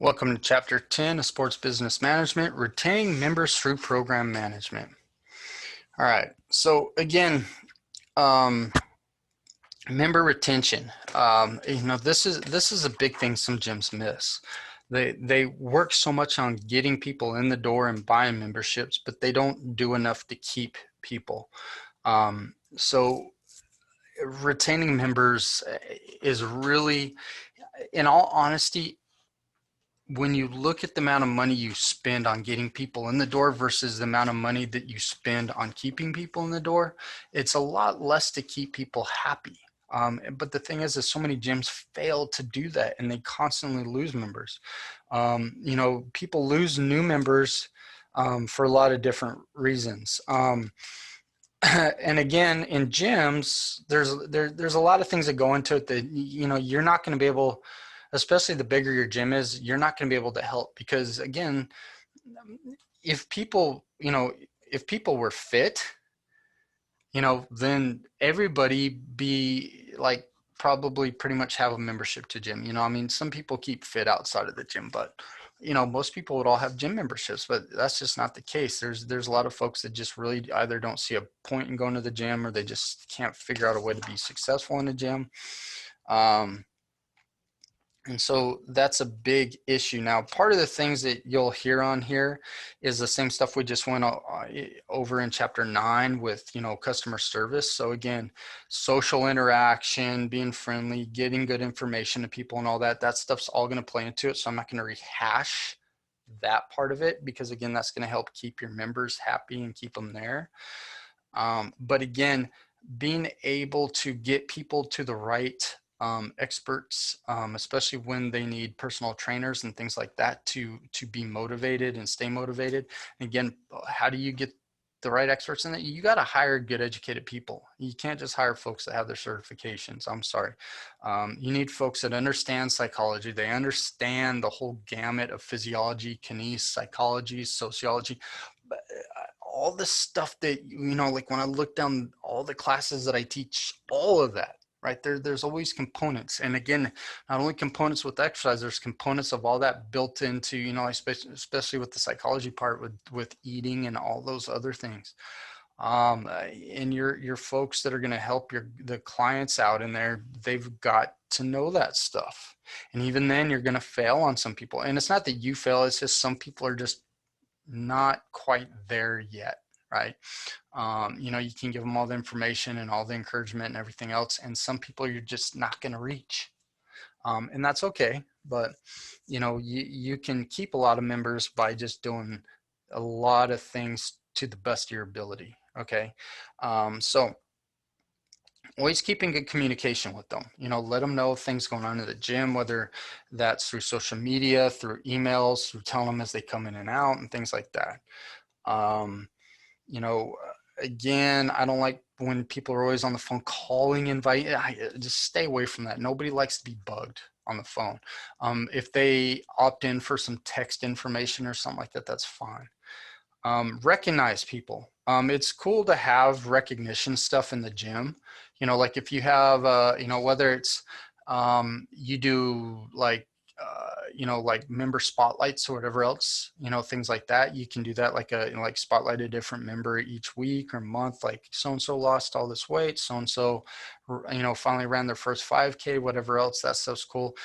Welcome to Chapter 10 of Sports Business Management, Retaining Members Through Program Management. All right, so again, um, member retention. This is a big thing some gyms miss. They work so much on getting people in the door and buying memberships, but they don't do enough to keep people. So retaining members is really, in all honesty, when you look at the amount of money you spend on getting people in the door versus the amount of money that you spend on keeping people in the door, it's a lot less to keep people happy. But the thing is so many gyms fail to do that and they constantly lose members. People lose new members for a lot of different reasons. And again, in gyms, there's a lot of things that go into it that, you're not going to be able, especially the bigger your gym is, you're not going to be able to help because again, if people were fit, then everybody be like probably pretty much have a membership to gym. Some people keep fit outside of the gym, but most people would all have gym memberships, but that's just not the case. There's a lot of folks that just really either don't see a point in going to the gym or they just can't figure out a way to be successful in the gym. And so that's a big issue. Now, part of the things that you'll hear on here is the same stuff we just went over in chapter 9 with, customer service. So again, social interaction, being friendly, getting good information to people and all that, that stuff's all going to play into it. So I'm not going to rehash that part of it because again, that's going to help keep your members happy and keep them there. But again, being able to get people to the right experts, especially when they need personal trainers and things like that to be motivated and stay motivated. And again, how do you get the right experts in that? You got to hire good educated people. You can't just hire folks that have their certifications. I'm sorry. You need folks that understand psychology. They understand the whole gamut of physiology, kinesiology, psychology, sociology. But all the stuff that, like when I look down all the classes that I teach, all of that, right there's always components. And again, not only components with exercise, there's components of all that built into, especially with the psychology part with eating and all those other things. And your folks that are going to help the clients out in there, they've got to know that stuff. And even then you're going to fail on some people, and it's not that you fail, it's just some people are just not quite there yet, right? You can give them all the information and all the encouragement and everything else, and some people you're just not going to reach, and that's okay. But you can keep a lot of members by just doing a lot of things to the best of your ability. Okay, so always keeping good communication with them. Let them know things going on in the gym, whether that's through social media, through emails, through telling them as they come in and out and things like that. um, you know, again, I don't like when people are always on the phone calling, just stay away from that. Nobody likes to be bugged on the phone. If they opt in for some text information or something like that, that's fine. Recognize people. It's cool to have recognition stuff in the gym. Like if you have, whether it's you do like member spotlights or whatever else, things like that. You can do that like like spotlight a different member each week or month, like so-and-so lost all this weight, so-and-so, finally ran their first 5K, whatever else. That stuff's cool.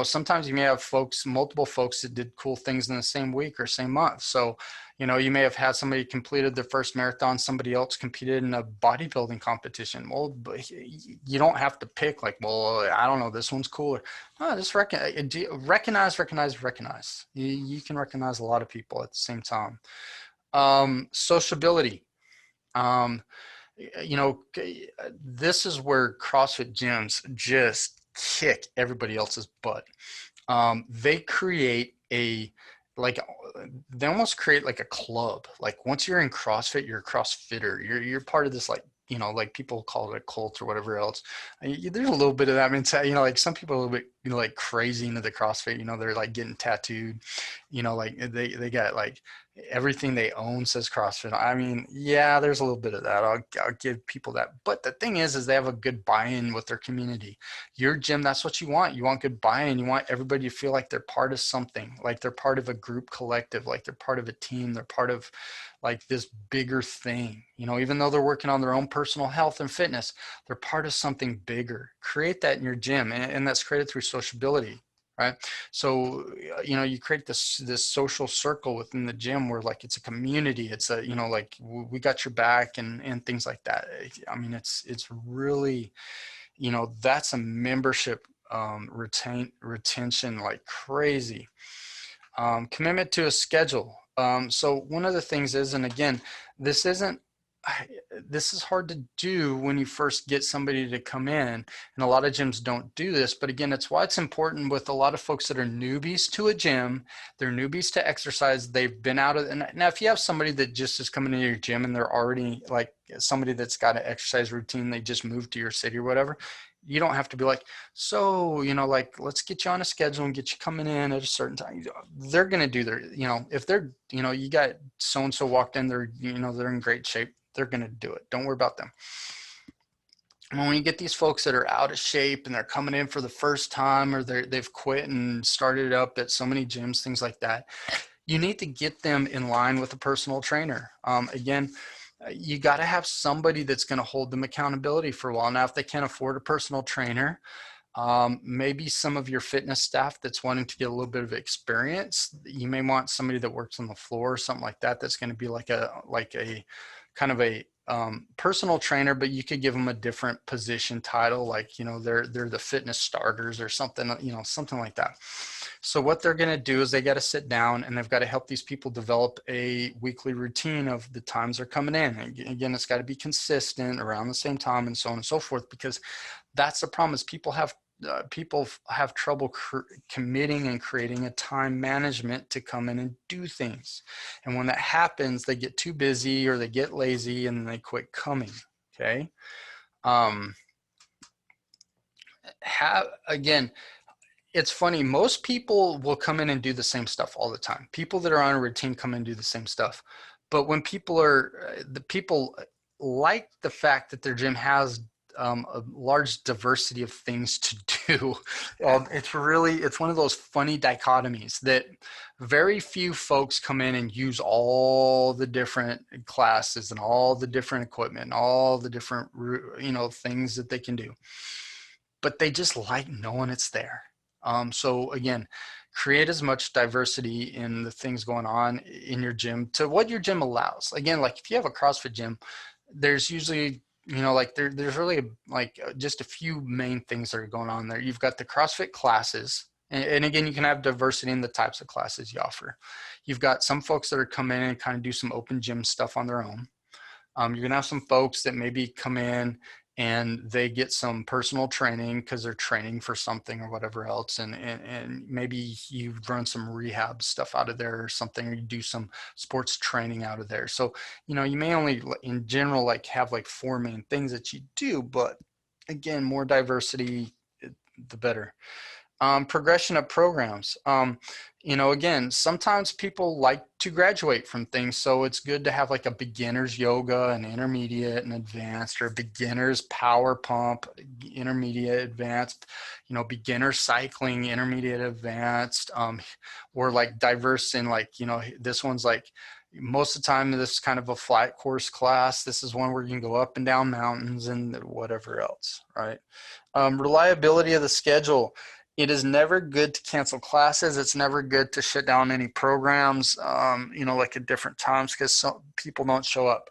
Sometimes you may have multiple folks that did cool things in the same week or same month. So, you may have had somebody completed their first marathon, somebody else competed in a bodybuilding competition. Well, you don't have to pick like, well, I don't know, this one's cooler. No, just recognize. You can recognize a lot of people at the same time. Sociability. This is where CrossFit gyms just kick everybody else's butt. They create they almost create like a club. Like once you're in CrossFit, you're a CrossFitter. You're part of this, like, like people call it a cult or whatever else. There's a little bit of that mentality. Like some people are a little bit like crazy into the CrossFit, they're like getting tattooed, like they got like everything they own says CrossFit. I mean, yeah, there's a little bit of that. I'll give people that. But the thing is they have a good buy-in with their community. Your gym, that's what you want. You want good buy-in. You want everybody to feel like they're part of something, like they're part of a group collective, like they're part of a team. They're part of like this bigger thing, even though they're working on their own personal health and fitness, they're part of something bigger. Create that in your gym, and that's created through sociability, right? So you create this social circle within the gym where like it's a community. It's a like we got your back and things like that. I mean, it's really that's a membership retention like crazy. Commitment to a schedule. So one of the things is, and again, this is hard to do when you first get somebody to come in, and a lot of gyms don't do this, but again, it's why it's important with a lot of folks that are newbies to a gym. They're newbies to exercise. They've been out of, and now if you have somebody that just is coming into your gym and they're already like somebody that's got an exercise routine, they just moved to your city or whatever, you don't have to be like, so, like, let's get you on a schedule and get you coming in at a certain time. They're going to do their, if they're, you got so-and-so walked in, they're, they're in great shape. They're going to do it. Don't worry about them. And when you get these folks that are out of shape and they're coming in for the first time, or they've quit and started up at so many gyms, things like that, you need to get them in line with a personal trainer. Again, you got to have somebody that's going to hold them accountability for a while. Now, if they can't afford a personal trainer, maybe some of your fitness staff that's wanting to get a little bit of experience, you may want somebody that works on the floor or something like that. That's going to be like a kind of a personal trainer, but you could give them a different position title, like they're the fitness starters or something, something like that. So what they're going to do is they got to sit down and they've got to help these people develop a weekly routine of the times they're coming in. And again, it's got to be consistent around the same time and so on and so forth, because that's the problem is people have trouble committing and creating a time management to come in and do things. And when that happens, they get too busy or they get lazy and they quit coming. Okay. Again, it's funny. Most people will come in and do the same stuff all the time. People that are on a routine come in and do the same stuff. But when people like the fact that their gym has a large diversity of things to do. It's one of those funny dichotomies that very few folks come in and use all the different classes and all the different equipment and all the different, things that they can do. But they just like knowing it's there. So again, create as much diversity in the things going on in your gym to what your gym allows. Again, like if you have a CrossFit gym, there's usually, like there's really like just a few main things that are going on there. You've got the CrossFit classes. And again, you can have diversity in the types of classes you offer. You've got some folks that are come in and kind of do some open gym stuff on their own. You're going to have some folks that maybe come in and they get some personal training because they're training for something or whatever else. And maybe you run some rehab stuff out of there or something, or you do some sports training out of there. So, you may only in general, like have like 4 main things that you do, but again, more diversity, the better. Progression of programs. Again, sometimes people like to graduate from things, so it's good to have like a beginner's yoga, an intermediate and advanced, or beginner's power pump, intermediate, advanced, beginner cycling, intermediate, advanced, or like diverse in like, this one's like, most of the time this is kind of a flat course class. This is one where you can go up and down mountains and whatever else, right? Reliability of the schedule. It is never good to cancel classes. It's never good to shut down any programs, like at different times, because some people don't show up.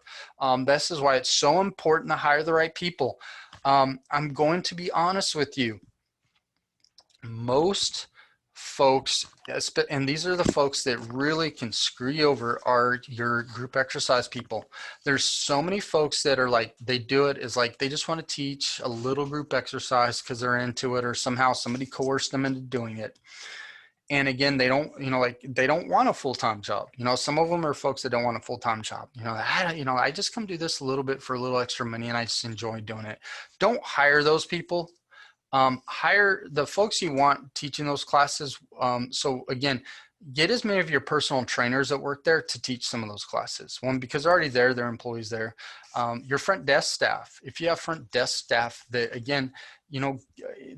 This is why it's so important to hire the right people. I'm going to be honest with you. Most folks, and these are the folks that really can screw you over, are your group exercise people. There's so many folks that are like, they do it as like they just want to teach a little group exercise because they're into it, or somehow somebody coerced them into doing it. And again, they don't, they don't want a full-time job. Some of them are folks that don't want a full-time job. I just come do this a little bit for a little extra money and I just enjoy doing it. Don't hire those people. Hire the folks you want teaching those classes. So again, get as many of your personal trainers that work there to teach some of those classes. One, because they're already there, they're employees there. Your front desk staff, if you have front desk staff that, again, you know,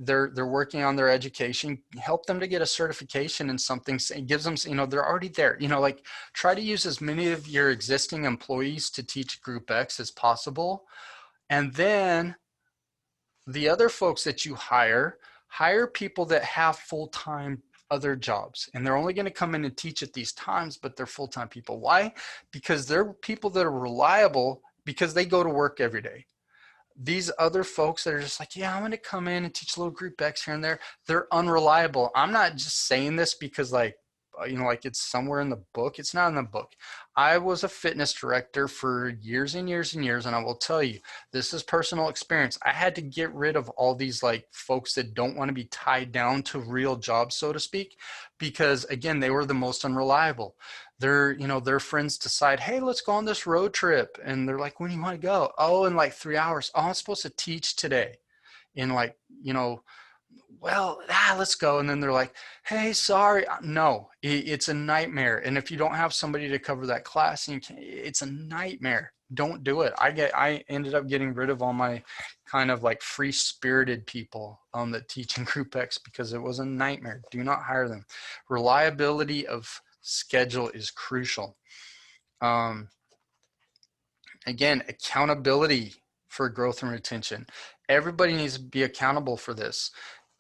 they're working on their education, help them to get a certification in something. It gives them, you know, they're already there. You know, like try to use as many of your existing employees to teach Group X as possible. And then the other folks that you hire people that have full-time other jobs, and they're only going to come in and teach at these times, but they're full-time people. Why? Because they're people that are reliable, because they go to work every day. These other folks that are just like, yeah, I'm going to come in and teach a little Group X here and there, they're unreliable. I'm not just saying this because like, you know, like it's somewhere in the book. It's not in the book. I was a fitness director for years and years and years, and I will tell you, this is personal experience. I had to get rid of all these like folks that don't want to be tied down to real jobs, so to speak, because again, they were the most unreliable. Their friends decide, hey, let's go on this road trip, and they're like, when do you want to go? Oh, in like 3 hours. Oh, I'm supposed to teach today in like, well, let's go. And then they're like, hey, sorry. No, it's a nightmare. And if you don't have somebody to cover that class, it's a nightmare. Don't do it. I ended up getting rid of all my kind of like free spirited people that teach in Group X because it was a nightmare. Do not hire them. Reliability of schedule is crucial. Again, accountability for growth and retention. Everybody needs to be accountable for this.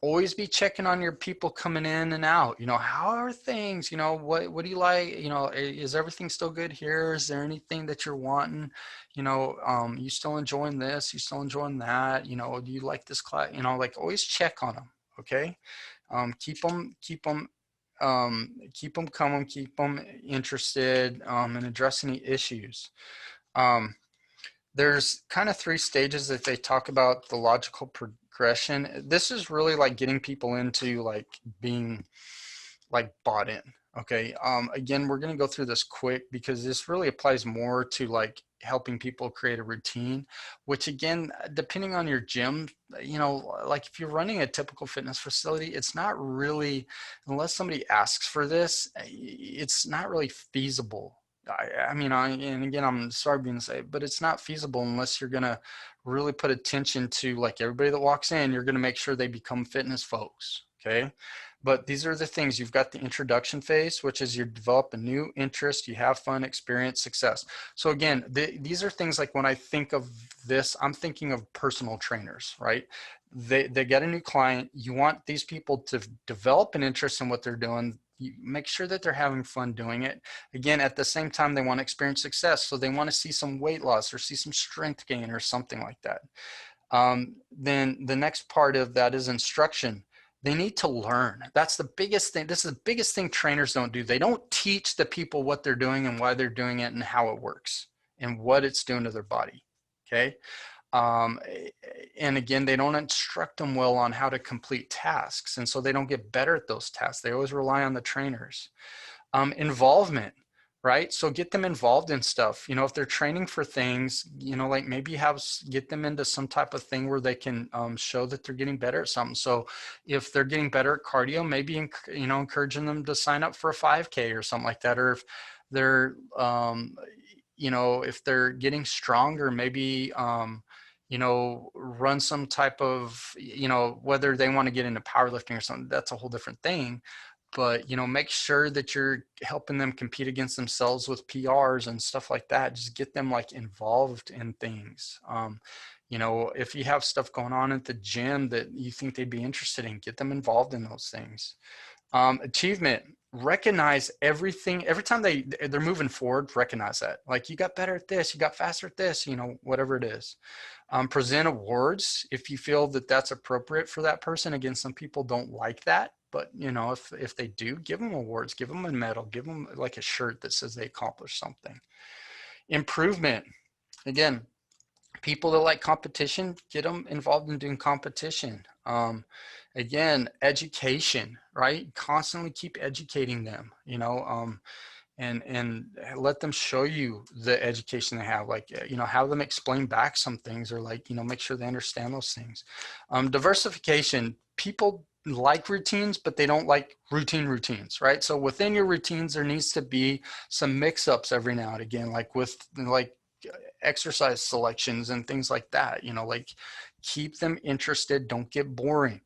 Always be checking on your people coming in and out. How are things? What do you like? Is everything still good here? Is there anything that you're wanting? You still enjoying this? You still enjoying that? Do you like this class? Like always check on them. Okay. Keep them coming, keep them interested, and address any issues. There's kind of 3 stages that they talk about the logical progression. This is really like getting people into like being like bought in. Okay. Again, we're going to go through this quick because this really applies more to like helping people create a routine, which again, depending on your gym, like if you're running a typical fitness facility, it's not really, unless somebody asks for this, it's not really feasible. And again, I'm sorry being to say, but it's not feasible unless you're going to really put attention to like everybody that walks in, you're going to make sure they become fitness folks. Okay. But these are the things. You've got the introduction phase, which is you develop a new interest, you have fun, experience, success. So again, these are things like when I think of this, I'm thinking of personal trainers, right? They get a new client. You want these people to develop an interest in what they're doing. You make sure that they're having fun doing it. Again, at the same time, they want to experience success. So they want to see some weight loss or see some strength gain or something like that. Then the next part of that is instruction. They need to learn. That's the biggest thing. This is the biggest thing trainers don't do. They don't teach the people what they're doing and why they're doing it and how it works and what it's doing to their body. Okay. And again, they don't instruct them well on how to complete tasks. And so they don't get better at those tasks. They always rely on the trainers. Involvement, right? So get them involved in stuff. If they're training for things, like maybe get them into some type of thing where they can show that they're getting better at something. So if they're getting better at cardio, maybe, encouraging them to sign up for a 5K or something like that. Or if they're, if they're getting stronger, maybe, run some type of, whether they want to get into powerlifting or something, that's a whole different thing. But, make sure that you're helping them compete against themselves with PRs and stuff like that. Just get them like involved in things. If you have stuff going on at the gym that you think they'd be interested in, get them involved in those things. Achievement, recognize everything. Every time they're moving forward, recognize that. Like you got better at this, you got faster at this, whatever it is. Present awards if you feel that that's appropriate for that person. Again, some people don't like that. But, if they do, give them awards, give them a medal, give them like a shirt that says they accomplished something. Improvement. Again, people that like competition, get them involved in doing competition. Again, education, right? Constantly keep educating them. and let them show you the education they have, like, you know, have them explain back some things, or like, you know, make sure they understand those things. Diversification, people like routines, but they don't like routines, right? So within your routines, there needs to be some mix-ups every now and again, like with like exercise selections and things like that, you know, like keep them interested, don't get boring.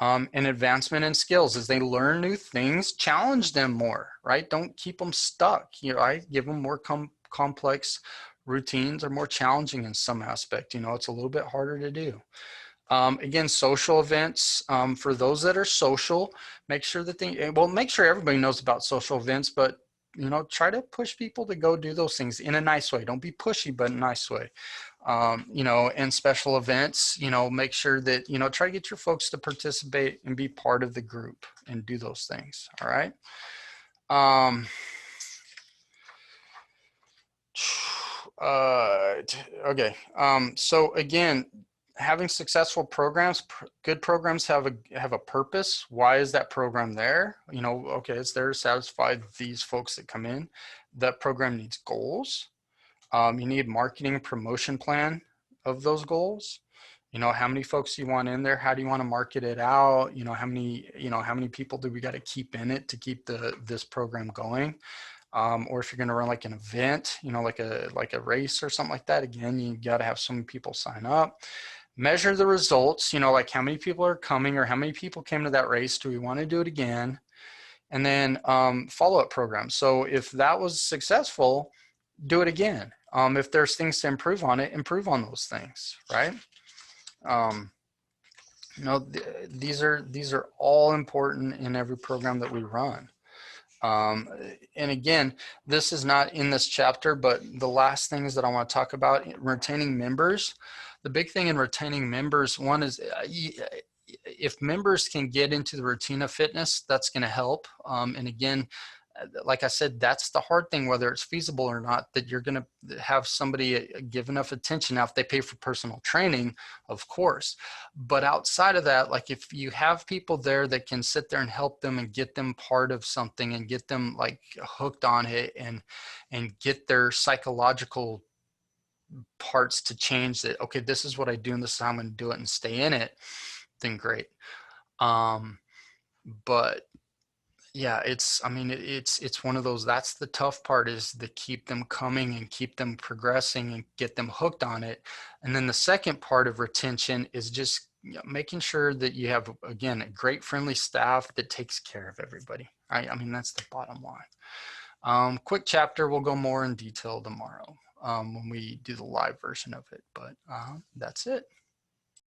And advancement in skills, as they learn new things, challenge them more, right? Don't keep them stuck, you know, right? Give them more complex routines, or more challenging in some aspect. You know, it's a little bit harder to do. Again, social events, for those that are social, make sure that make sure everybody knows about social events, but, you know, try to push people to go do those things in a nice way. Don't be pushy, but in a nice way. You know, and special events, you know, make sure that, you know, try to get your folks to participate and be part of the group and do those things. All right. Okay. So again, having successful programs, good programs have a purpose. Why is that program there? You know, okay, it's there to satisfy these folks that come in. That program needs goals. You need marketing and promotion plan of those goals. You know, how many folks you want in there? How do you want to market it out? You know, how many people do we got to keep in it to keep this program going? Or if you're going to run like an event, you know, like a race or something like that, again, you got to have so many people sign up. Measure the results, you know, like how many people are coming, or how many people came to that race. Do we want to do it again? And then follow-up programs. So if that was successful, do it again. If there's things to improve on it, improve on those things, right? You know, these are all important in every program that we run. And again, this is not in this chapter, but the last things that I want to talk about, retaining members. The big thing in retaining members, one is if members can get into the routine of fitness, that's going to help. And again, like I said, that's the hard thing, whether it's feasible or not, that you're going to have somebody give enough attention. Now, if they pay for personal training, of course, but outside of that, like if you have people there that can sit there and help them and get them part of something and get them like hooked on it, and get their psychological parts to change, that, okay, this is what I do and this is how I'm going to do it, and stay in it, then great. But yeah, I mean, it's one of those, that's the tough part, is to keep them coming and keep them progressing and get them hooked on it. And then the second part of retention is just, you know, making sure that you have, again, a great friendly staff that takes care of everybody. Right? I mean, that's the bottom line. Quick chapter, we'll go more in detail tomorrow when we do the live version of it, but that's it.